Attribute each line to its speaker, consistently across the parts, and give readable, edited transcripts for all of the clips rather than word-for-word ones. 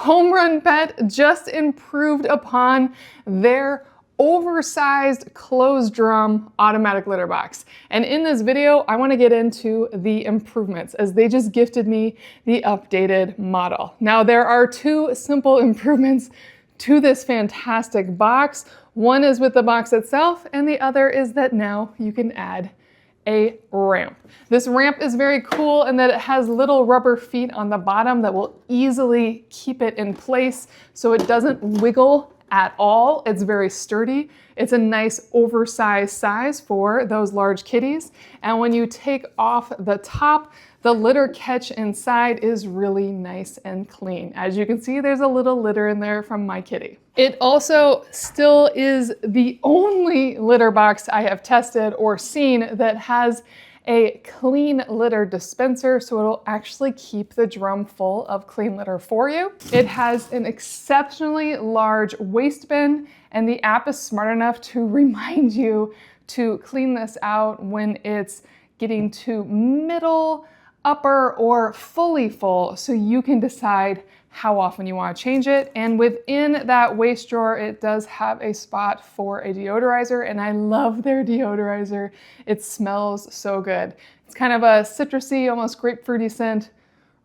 Speaker 1: HomerunPET just improved upon their oversized closed drum automatic litter box. And in this video, I want to get into the improvements as they just gifted me the updated model. Now, there are two simple improvements to this fantastic box. One is with the box itself, and the other is that now you can add a ramp. This ramp is very cool in that it has little rubber feet on the bottom that will easily keep it in place so it doesn't wiggle at all. It's very sturdy. It's a nice oversized size for those large kitties. And when you take off the top, the litter catch inside is really nice and clean. As you can see, there's a little litter in there from my kitty. It also still is the only litter box I have tested or seen that has a clean litter dispenser, so it'll actually keep the drum full of clean litter for you. It has an exceptionally large waste bin, and the app is smart enough to remind you to clean this out when it's getting to middle, upper, or fully full, so you can decide how often you want to change it. And within that waste drawer, it does have a spot for a deodorizer, and I love their deodorizer. It smells so good. It's kind of a citrusy, almost grapefruity scent.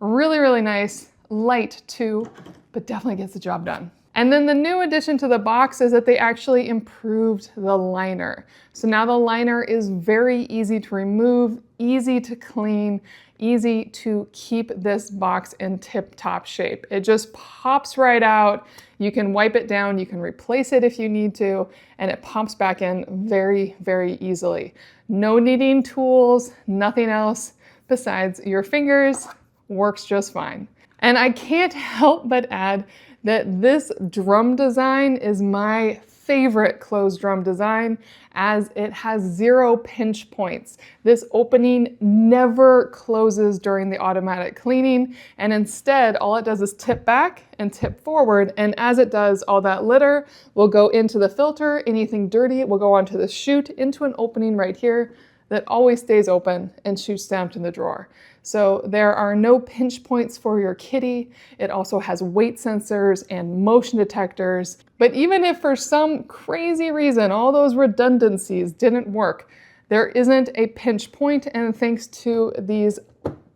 Speaker 1: Really, really nice. Light too, but definitely gets the job done. And then the new addition to the box is that they actually improved the liner. So now the liner is very easy to remove, easy to clean, easy to keep this box in tip-top shape. It just pops right out. You can wipe it down, you can replace it if you need to, and it pops back in very, very easily. No kneading tools, nothing else besides your fingers. Works just fine. And I can't help but add that this drum design is my favorite closed drum design, as it has 0 pinch points. This opening never closes during the automatic cleaning, and instead all it does is tip back and tip forward, and as it does, all that litter will go into the filter. Anything dirty will go onto the chute into an opening right here that always stays open and shoots down to the drawer. So there are no pinch points for your kitty. It also has weight sensors and motion detectors. But even if for some crazy reason all those redundancies didn't work, there isn't a pinch point, and thanks to these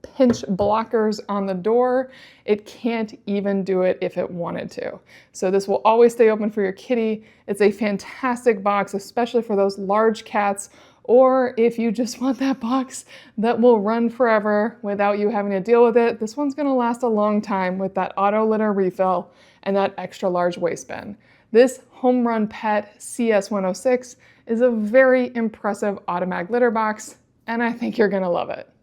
Speaker 1: pinch blockers on the door, it can't even do it if it wanted to. So this will always stay open for your kitty. It's a fantastic box, especially for those large cats, or if you just want that box that will run forever without you having to deal with it. This one's gonna last a long time with that auto litter refill and that extra large waste bin. This HomerunPET CS106 is a very impressive automatic litter box, and I think you're gonna love it.